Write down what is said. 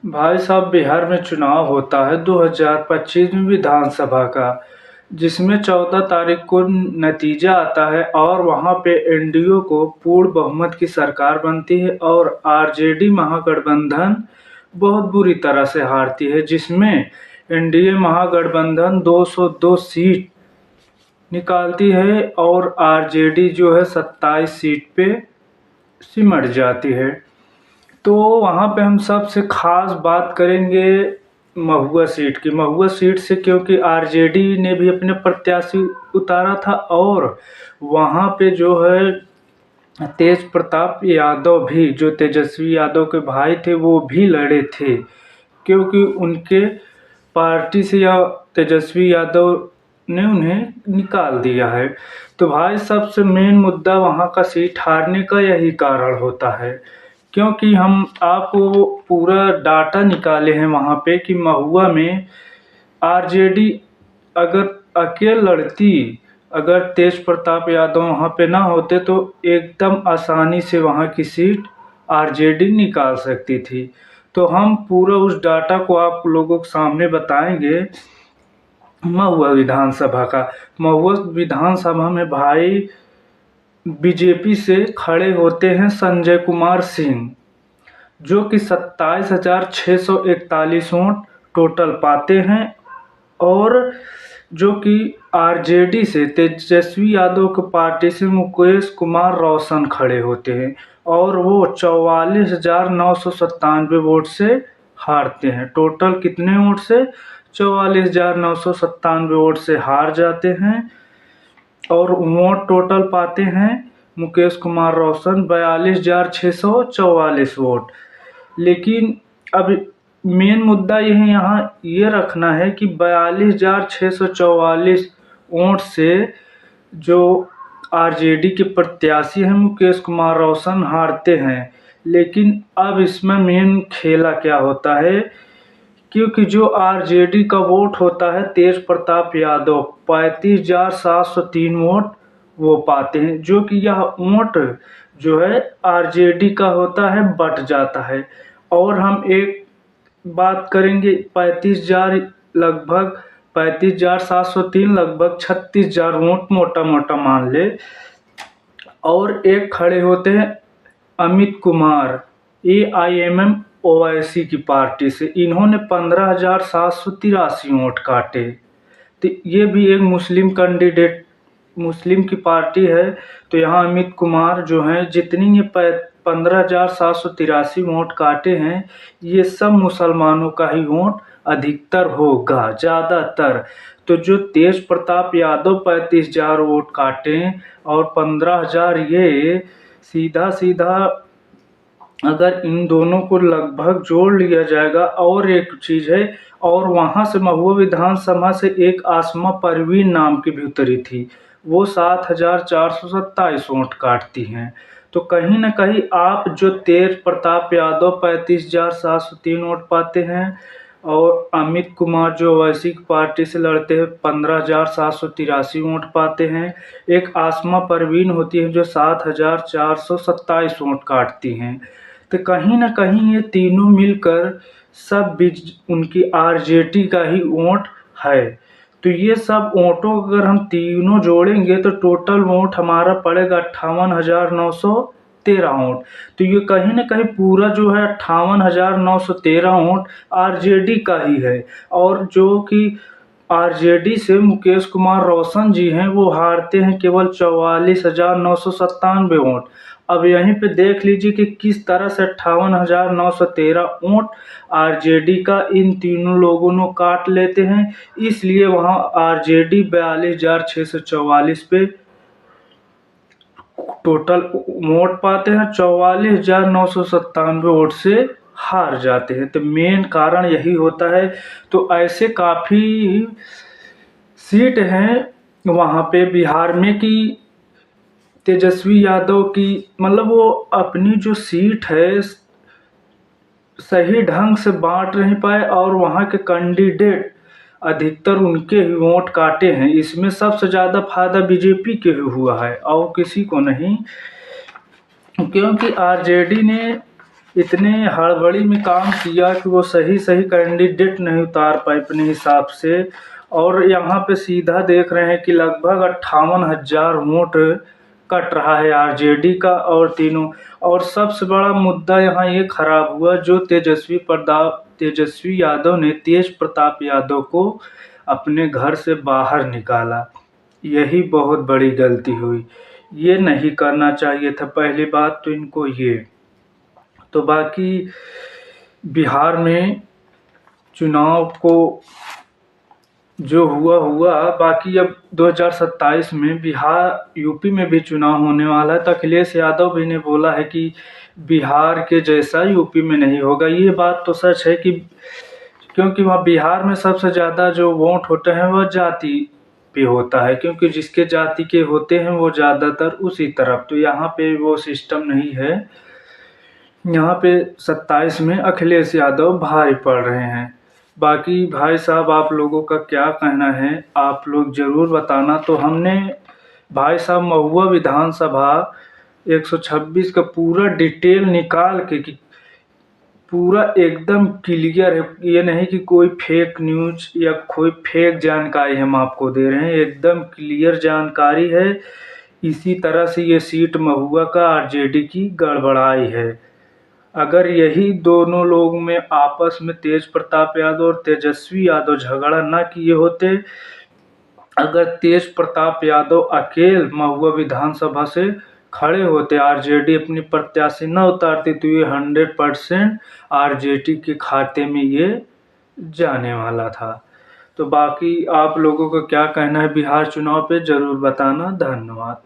भाई साहब, बिहार में चुनाव होता है 2025 में विधानसभा का। जिसमें 14 तारीख को नतीजा आता है और वहां पे एनडीओ को पूर्ण बहुमत की सरकार बनती है और आरजेडी महागठबंधन बहुत बुरी तरह से हारती है, जिसमें एनडीए महागठबंधन 202 सीट निकालती है और आरजेडी जो है 27 सीट पे सिमट जाती है। तो वहाँ पे हम सबसे ख़ास बात करेंगे महुआ सीट की। महुआ सीट से क्योंकि आरजेडी ने भी अपने प्रत्याशी उतारा था और वहाँ पे जो है तेज प्रताप यादव भी, जो तेजस्वी यादव के भाई थे, वो भी लड़े थे, क्योंकि उनके पार्टी से या तेजस्वी यादव ने उन्हें निकाल दिया है। तो भाई सबसे मेन मुद्दा वहाँ का सीट हारने का यही कारण होता है, क्योंकि हम आपको पूरा डाटा निकाले हैं वहाँ पे कि महुआ में आरजेडी अगर अकेले लड़ती, अगर तेज प्रताप यादव वहाँ पे ना होते तो एकदम आसानी से वहाँ की सीट आरजेडी निकाल सकती थी। तो हम पूरा उस डाटा को आप लोगों के सामने बताएंगे। महुआ विधानसभा का, महुआ विधानसभा में भाई बीजेपी से खड़े होते हैं संजय कुमार सिंह, जो कि 27,641 वोट टोटल पाते हैं। और जो कि आरजेडी से तेजस्वी यादव की पार्टी से मुकेश कुमार रोशन खड़े होते हैं और वो 44,997 वोट से हारते हैं। टोटल कितने वोट से? 44,997 वोट से हार जाते हैं। और वोट टोटल पाते हैं मुकेश कुमार रोशन 42,644 वोट। लेकिन अब मेन मुद्दा यह यहाँ ये रखना है कि 42,644 वोट से जो आरजेडी के प्रत्याशी हैं मुकेश कुमार रोशन हारते हैं। लेकिन अब इसमें मेन खेला क्या होता है, क्योंकि जो आरजेडी का वोट होता है तेज प्रताप यादव 35,703 वोट वो पाते हैं, जो कि यह वोट जो है आरजेडी का होता है बट जाता है। और हम एक बात करेंगे 35,000, लगभग 35,703, लगभग 36,000 वोट मोटा मोटा मान ले। और एक खड़े होते हैं अमित कुमार AIMM OIC की पार्टी से, इन्होंने 15,783 वोट काटे। तो ये भी एक मुस्लिम कैंडिडेट, मुस्लिम की पार्टी है। तो यहाँ अमित कुमार जो हैं, जितनी ये 15,783 वोट काटे हैं, ये सब मुसलमानों का ही वोट अधिकतर होगा, ज़्यादातर। तो जो तेज प्रताप यादव 35,000 वोट काटे और 15,000 ये, सीधा सीधा अगर इन दोनों को लगभग जोड़ लिया जाएगा। और एक चीज़ है, और वहाँ से महुआ विधानसभा से एक आसमा परवीन नाम की भी उतरी थी, वो 7,427 वोट काटती हैं। तो कहीं ना कहीं आप जो तेज प्रताप यादव 35,703 वोट पाते हैं और अमित कुमार जो ओवैसी की पार्टी से लड़ते हैं 15,783 वोट पाते हैं, एक आसमा परवीन होती है जो 7,427 वोट काटती हैं। तो कहीं ना कहीं ये तीनों मिलकर सब बीच उनकी आरजेडी का ही वोट है। तो ये सब वोटों अगर हम तीनों जोड़ेंगे तो टोटल वोट हमारा पड़ेगा 58,913 वोट। तो ये कहीं ना कहीं पूरा जो है 58,913 वोट आरजेडी का ही है। और जो कि आरजेडी से मुकेश कुमार रोशन जी हैं, वो हारते हैं केवल 44,997 वोट। अब यहीं पे देख लीजिए कि किस तरह से 58,913 वोट आरजेडी का इन तीनों लोगों ने काट लेते हैं। इसलिए वहाँ आरजेडी 42,644 पे टोटल वोट पाते हैं, 44,997 वोट से हार जाते हैं। तो मेन कारण यही होता है। तो ऐसे काफ़ी सीट हैं वहाँ पे बिहार में कि तेजस्वी यादव की, मतलब वो अपनी जो सीट है सही ढंग से बांट नहीं पाए और वहाँ के कैंडिडेट अधिकतर उनके ही वोट काटे हैं। इसमें सबसे ज़्यादा फायदा बीजेपी के हुआ है और किसी को नहीं, क्योंकि आरजेडी ने इतने हड़बड़ी में काम किया कि वो सही सही कैंडिडेट नहीं उतार पाए अपने हिसाब से। और यहाँ पे सीधा देख रहे हैं कि लगभग 58,000 वोट कट रहा है आरजेडी का और तीनों। और सबसे बड़ा मुद्दा यहाँ ये खराब हुआ जो तेजस्वी यादव ने तेज प्रताप यादव को अपने घर से बाहर निकाला। यही बहुत बड़ी गलती हुई, ये नहीं करना चाहिए था। पहली बात तो इनको ये। तो बाकी बिहार में चुनाव को जो हुआ हुआ, बाकी अब 2027 में बिहार यूपी में भी चुनाव होने वाला है। तो अखिलेश यादव भी ने बोला है कि बिहार के जैसा यूपी में नहीं होगा। ये बात तो सच है कि क्योंकि वहाँ बिहार में सबसे ज़्यादा जो वोट होते हैं वह जाति पे होता है, क्योंकि जिसके जाति के होते हैं वो ज़्यादातर उसी तरफ। तो यहाँ पे वो सिस्टम नहीं है। यहाँ पे 27 में अखिलेश यादव भारी पड़ रहे हैं। बाकी भाई साहब आप लोगों का क्या कहना है, आप लोग ज़रूर बताना। तो हमने भाई साहब महुआ विधानसभा 126 का पूरा डिटेल निकाल के कि पूरा एकदम क्लियर है। ये नहीं कि कोई फेक न्यूज या कोई फेक जानकारी हम आपको दे रहे हैं, एकदम क्लियर जानकारी है। इसी तरह से ये सीट महुआ का आरजेडी की गड़बड़ाई है। अगर यही दोनों लोग में आपस में तेज प्रताप यादव और तेजस्वी यादव झगड़ा ना किए होते, अगर तेज प्रताप यादव अकेले महुआ विधानसभा से खड़े होते, आरजेडी अपनी प्रत्याशी न उतारती, तो ये 100% आरजेडी के खाते में ये जाने वाला था। तो बाकी आप लोगों का क्या कहना है बिहार चुनाव पे ज़रूर बताना। धन्यवाद।